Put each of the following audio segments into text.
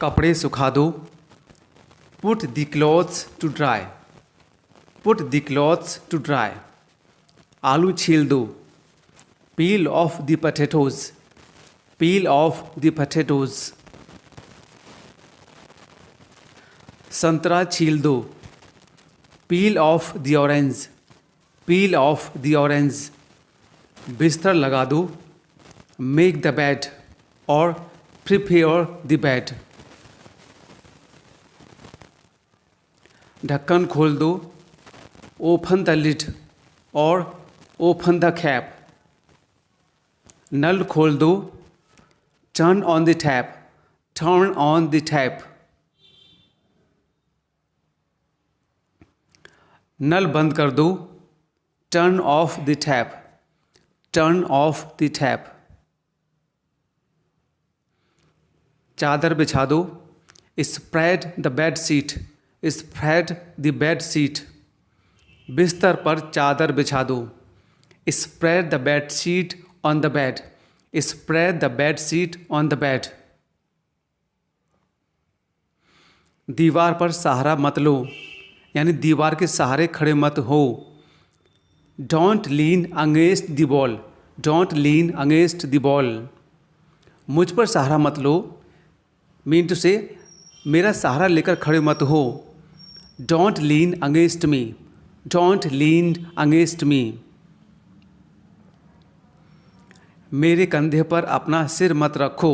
कपड़े सुखा दो, put the clothes to dry, put the clothes to dry. आलू छील दो, peel off the potatoes, peel off the potatoes. संतरा छील दो, peel off the orange, peel off the orange. बिस्तर लगा दो, मेक द बेड और प्रिपेयर द बेड। ढक्कन खोल दो, ओपन द लिड और ओपन द कैप। नल खोल दो, turn on the tap, turn on the tap. नल बंद कर दो, turn off the tap, turn off the tap. चादर बिछा दो, spread the bed sheet, spread the bed sheet. बिस्तर पर चादर बिछा दो, spread the bed sheet on the bed, spread the bed sheet on the bed. दीवार पर सहारा मत लो, यानी दीवार के सहारे खड़े मत हो। Don't lean against the wall, don't lean against the wall. मुझ पर सहारा मत लो, मीन टू से मेरा सहारा लेकर खड़े मत हो। Don't lean against me, don't lean against me. मेरे कंधे पर अपना सिर मत रखो।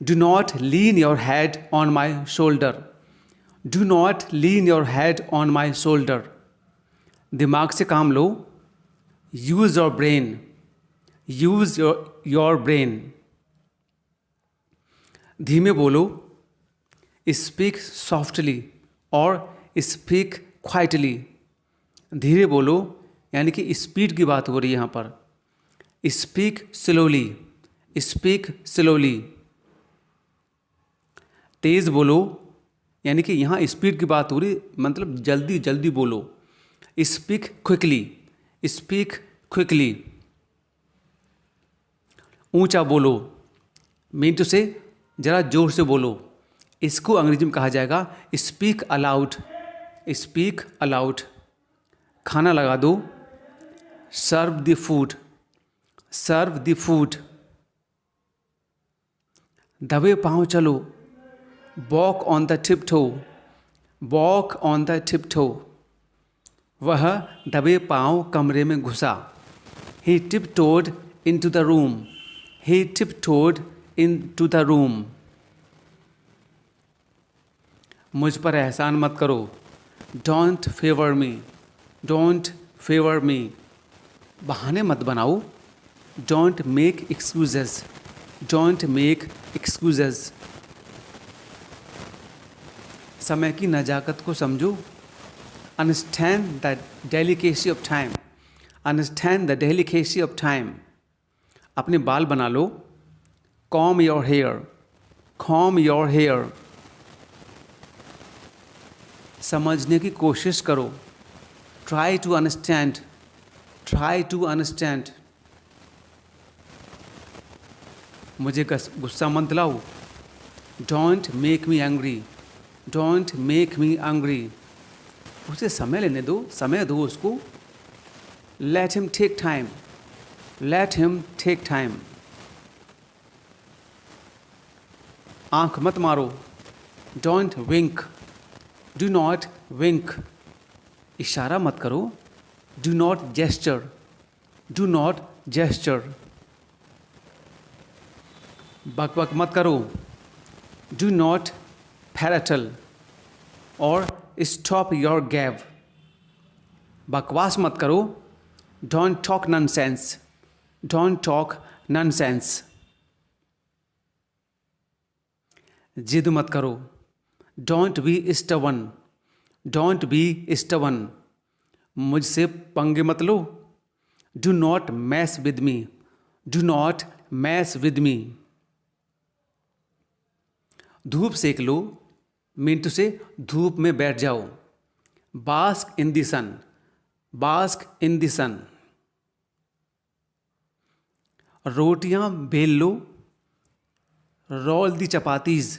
Do not lean your head on my shoulder, do not lean your head on my shoulder. दिमाग से काम लो, use your brain, use your brain. धीमे बोलो, स्पीक सॉफ्टली और स्पीक क्वाइटली। धीरे बोलो, यानी कि स्पीड की बात हो रही है यहाँ पर। Speak slowly, speak slowly. तेज बोलो, यानी कि यहाँ स्पीड की बात हो रही, मतलब जल्दी जल्दी बोलो। Speak quickly, speak quickly. ऊंचा बोलो, मीन टू से जरा जोर से बोलो। इसको अंग्रेजी में कहा जाएगा स्पीक अलाउड, स्पीक अलाउड। खाना लगा दो, serve the food, serve the food. दबे पांव चलो, walk on the tiptoe, walk on the tiptoe. वह दबे पांव कमरे में घुसा। He tiptoed into the room, he tiptoed into the room. मुझ पर एहसान मत करो। Don't favour me, don't favour me. बहाने मत बनाओ। Don't make excuses, don't make excuses. समय की नजाकत को समझो। Understand the delicacy of time, understand the delicacy of time. अपने बाल बना लो। Comb your hair, comb your hair. समझने की कोशिश करो। Try to understand, try to understand. मुझे गुस्सा मत दिलाओ। Don't make me angry, don't make me angry. उसे समय लेने दो, समय दो उसको। Let him take time, let him take time. आंख मत मारो। Don't wink, do not wink. इशारा मत करो। Do not gesture, do not gesture. बक बक मत करो। डू नॉट पैराटल और स्टॉप योर गैव। बकवास मत करो। Don't talk nonsense, don't talk nonsense. जिद मत करो। Don't be stubborn, don't be stubborn. मुझसे पंगे मत लो। Do not mess with me, do not mess with me. धूप सेक लो, मीन टू से धूप में बैठ जाओ। Bask in the sun, bask in the sun. रोटियां बेल लो। Roll the chapatis,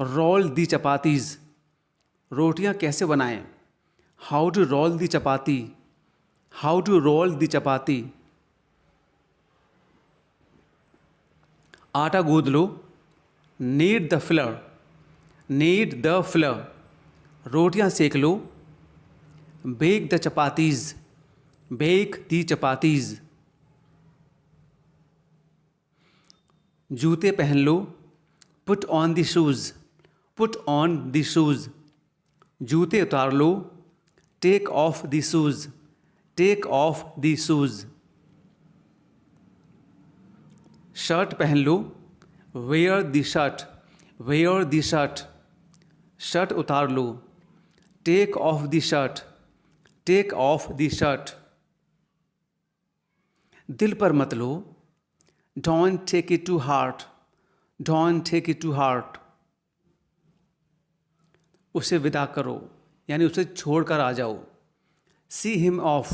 roll the chapatis, रोटियां कैसे बनाएं। How to roll the chapati, how to roll the chapati. आटा गूंद लो, knead the flour, knead the flour. रोटियां सेक लो, bake the chapatis, bake the chapatis. जूते पहन लो, put on the shoes, put on the shoes. जूते उतार लो, take off the shoes, take off the shoes. Shirt पहन लो, wear the shirt, wear the shirt. Shirt उतार लो, take off the shirt, take off the shirt. दिल पर मत लो, don't take it to heart, don't take it to heart. उसे विदा करो, यानी उसे छोड़कर आ जाओ। See him off,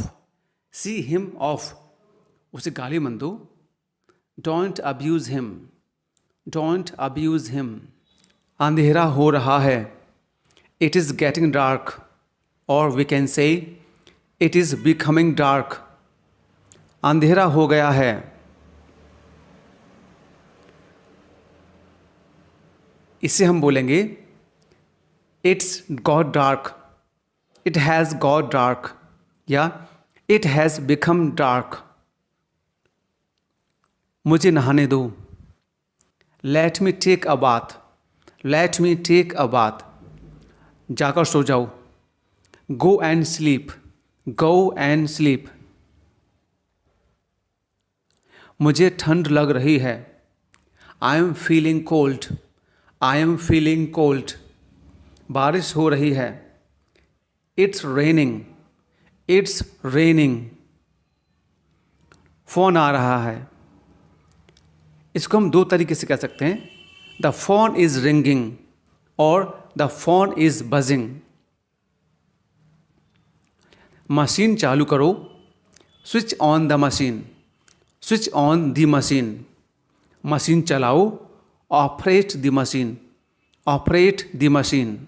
see him off. उसे गाली मत दो। Don't abuse him, don't abuse him. अंधेरा हो रहा है, इट इज़ गेटिंग डार्क, और we can say it is becoming dark. अंधेरा हो गया है। इसे हम बोलेंगे it's got dark, it has got dark, या इट हैज़ बिकम डार्क। मुझे नहाने दो, let me take a bath, let me take a bath. जाकर सो जाओ, go and sleep, go and sleep. मुझे ठंड लग रही है, I am feeling cold, I am feeling cold. बारिश हो रही है, it's raining, it's raining. Phone आ रहा है, इसको हम दो तरीके से कह सकते हैं, द फोन इज रिंगिंग और the phone is buzzing. Machine चालू करो, switch on the machine, switch on the machine. Machine चलाओ, operate the machine, operate the machine.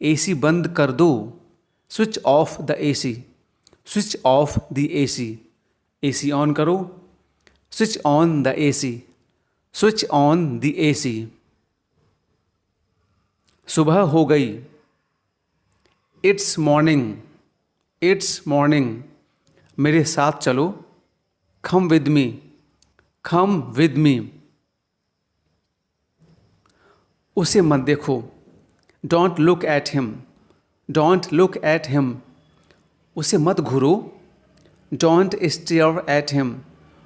AC बंद कर दो, switch off the AC, switch off the AC. AC on करो, switch on the AC, switch on the AC. सुबह हो गई, it's morning, it's morning. मेरे साथ चलो, come with me, come with me. उसे मत देखो, don't look at him, don't look at him. उसे मत घूरो, don't stare at him,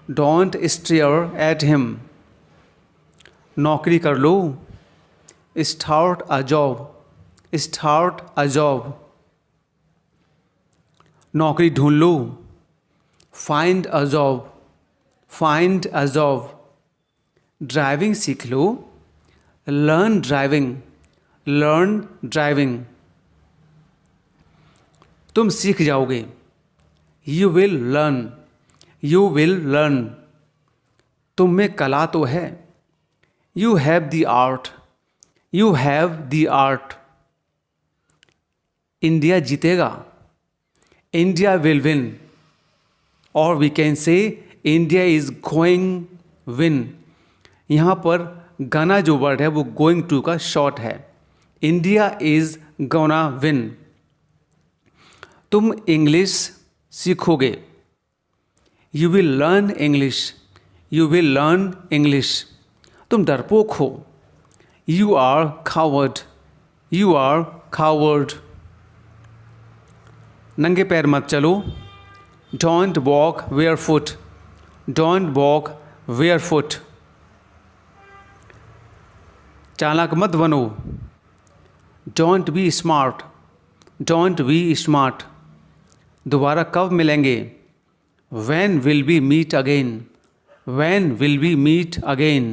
don't stare at him. नौकरी कर लो, start a job, start a job. नौकरी ढूंढ लो, find a job, find a job. Driving सीख लो, लर्न ड्राइविंग, लर्न ड्राइविंग। तुम सीख जाओगे, you will learn, you will learn. तुम में कला तो है, you have the art, you have the art. India जीतेगा, इंडिया विल विन, और we can say India is going win. यहाँ पर गाना जो वर्ड है वो गोइंग टू का शॉर्ट है। India is gonna win. तुम इंग्लिश सीखोगे, you will learn English, you will learn English. तुम डरपोक हो, you are coward, you are coward. नंगे पैर मत चलो, don't walk barefoot, don't walk barefoot. चालाक मत बनो, don't be smart, don't be smart. दोबारा कब मिलेंगे, when will we meet again, when will we meet again.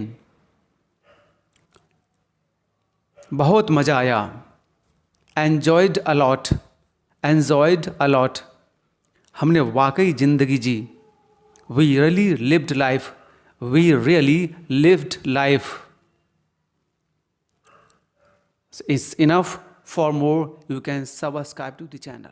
बहुत मज़ा आया, एन्जॉयड अलॉट, एन्जॉयड अलॉट। हमने वाकई ज़िंदगी जी, we really lived life, we really lived life. So it's enough. For more, you can subscribe to the channel.